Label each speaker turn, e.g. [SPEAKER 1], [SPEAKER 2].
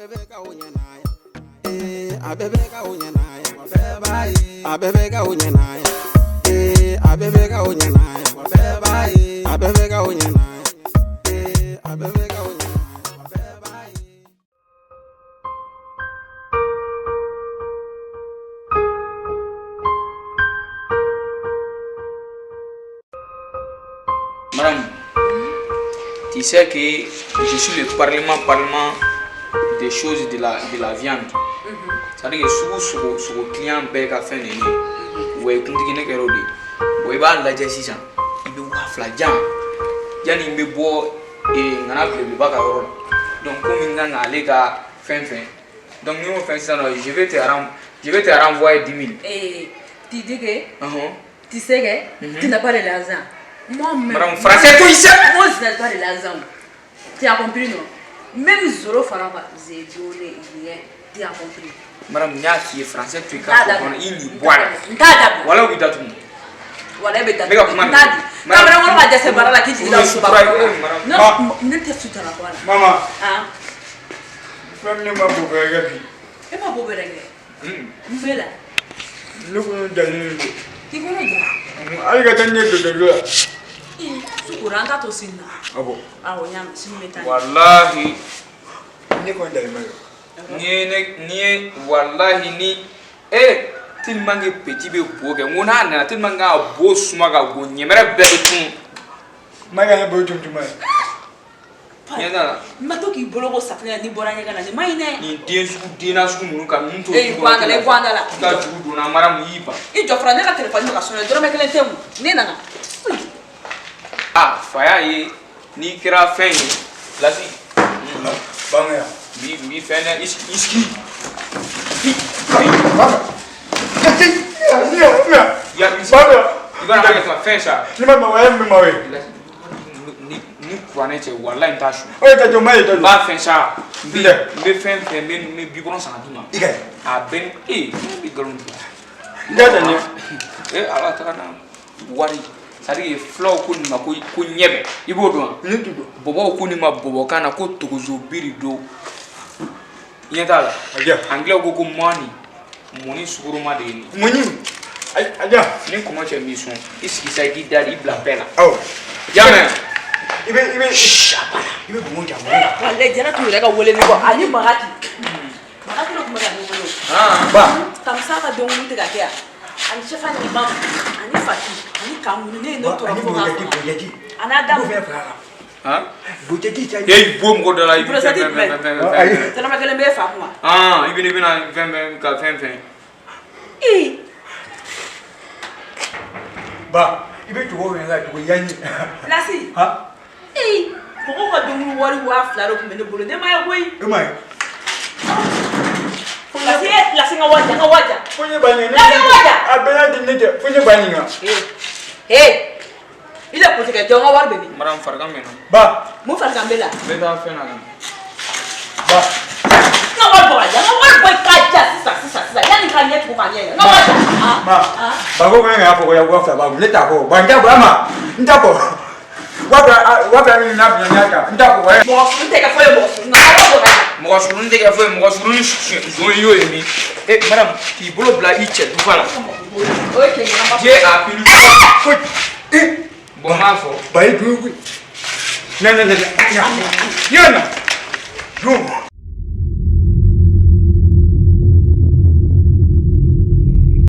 [SPEAKER 1] Abebeka unyanaya. Abebeka unyanaya. Abebeka unyanaya. Abebeka unyanaya. Abebeka unyanaya. Abebeka unyanaya.
[SPEAKER 2] Madame, tu sais que je suis le parlement des choses de la viande. C'est-à-dire que sur le client bec a fait nene. Ouais, quand tu n'es qu'erodi. Ouais, bah la jessie il veut voir flagian. Yann il me boit et on a le bac à rôle. Donc comme il n'a allé qu'à fin. Donc nous on fait ça, je vais te renvoyer 10 000.
[SPEAKER 3] Et tu dis que tu sais que tu n'as pas de l'argent. Moi-même.
[SPEAKER 2] Madame, français, tout ici.
[SPEAKER 3] Moi, je n'ai pas de l'argent. Tu as compris, non? Même Zoro Faraba, j'ai donné hier. Tu as compris.
[SPEAKER 2] Madame, il y a qui est français, tu es capable de il boit. Voilà où il a tout.
[SPEAKER 3] Voilà, mais t'as
[SPEAKER 2] dit.
[SPEAKER 3] Madame, on va dire c'est par là qui dit. Non, ne te fous pas la voile.
[SPEAKER 4] Maman.
[SPEAKER 3] Ah.
[SPEAKER 4] Femme ne m'a pas regardé.
[SPEAKER 3] Et ma pauvre règle. Vous là.
[SPEAKER 4] Nous avons gagné.
[SPEAKER 3] Tu connais ça?
[SPEAKER 4] Allez, gagner de l'eau.
[SPEAKER 3] Tu courant à ton signe.
[SPEAKER 4] Ah bon?
[SPEAKER 3] Ah, oui, si nous mettons.
[SPEAKER 2] Wallahi.
[SPEAKER 4] Ni quoi d'ailleurs?
[SPEAKER 2] Ni wallahi ni tellement que petit be boge ngona na tellement ga bo suma ga go nyemere bertun
[SPEAKER 4] Maga bo tum tum.
[SPEAKER 2] yana
[SPEAKER 3] Mato ki bologo safina ni boranya kana ni maine.
[SPEAKER 2] ni densu dina su munu ka nto
[SPEAKER 3] Kwanda la.
[SPEAKER 2] ka judu na mara mu yipa
[SPEAKER 3] I jofra ne ka telefone ka sona doro mekele temu. Ni nana.
[SPEAKER 2] Faya ye ni kira fen lasi
[SPEAKER 4] Banga.
[SPEAKER 2] bi fen iski
[SPEAKER 4] Banga.
[SPEAKER 2] ya
[SPEAKER 4] Banga.
[SPEAKER 2] ibana ka ta fen sa
[SPEAKER 4] Ni ma wa me ma we.
[SPEAKER 2] ni kwane che wallahi tashu
[SPEAKER 4] O ta jo mai to.
[SPEAKER 2] ba fen sa bi
[SPEAKER 4] Ile.
[SPEAKER 2] me fen me bi bono sa duma
[SPEAKER 4] Ike.
[SPEAKER 2] ben bi galon
[SPEAKER 4] Ngata ni.
[SPEAKER 2] ala ta na wari sari flow ko ni ma ko nyebe ibo do
[SPEAKER 4] Ni tu do.
[SPEAKER 2] bobo ko ni ma bobo kana ko togozo biri do yedala
[SPEAKER 4] Aja.
[SPEAKER 2] anglais ko money suguru ma de ni
[SPEAKER 4] Muni. Aja.
[SPEAKER 2] ni comment tu mis son iski sa di dali bla pela
[SPEAKER 4] Oh.
[SPEAKER 2] jamen
[SPEAKER 4] Ibe mo jamu.
[SPEAKER 3] Wale jana tu rega wole ni ko ani magati. Magati lo kuma ga ni wole.
[SPEAKER 4] Ba.
[SPEAKER 3] Kamsa ka don mun tiga kia. Ani chefa ni mama, ani fati, ani kamu ni no to
[SPEAKER 4] Ani
[SPEAKER 3] ko
[SPEAKER 4] bo
[SPEAKER 3] ga.
[SPEAKER 4] yaki.
[SPEAKER 3] Ana dam.
[SPEAKER 4] Bo fe fara. Bujeti cha.
[SPEAKER 2] hey bom ko dala ibi
[SPEAKER 3] Tana magale me fa kuma.
[SPEAKER 2] ibi na vem ka fen
[SPEAKER 4] Ba. Ibe tu wo nga tu yanyi.
[SPEAKER 3] Lasi.
[SPEAKER 4] Ha?
[SPEAKER 3] Ko ko don wari wa flaro kuma ne bolo de ma ya boy.
[SPEAKER 4] Umai.
[SPEAKER 3] Lasi nga waja.
[SPEAKER 4] Funye bani ni.
[SPEAKER 3] Lasi waja.
[SPEAKER 4] Abena dinne funye bani nga.
[SPEAKER 3] Ile ko tike jonga war bebi.
[SPEAKER 2] maram farga meno
[SPEAKER 4] Ba.
[SPEAKER 3] Mu far gambela.
[SPEAKER 2] beta fen na
[SPEAKER 4] Ba.
[SPEAKER 3] Nga war boy kaja sisa. Yani kan yet ko kan ye. Nga waja.
[SPEAKER 4] Ma. Ba ko nga ko ya ko fa ba mu leta ko. Ba nda ba ma. Nda ko. Wa ba ni na bi nyaka. Nda ko wa.
[SPEAKER 3] Mo sun teke fo mo sun. Nga war boy.
[SPEAKER 2] mo surun de ga fo mo surun zo yo emi madam ki bolo bla iche du fala
[SPEAKER 3] Okay, nga
[SPEAKER 2] je a pilu
[SPEAKER 4] Ko.
[SPEAKER 2] bon ma fo
[SPEAKER 4] Ba yi du. Na. Yana. Du.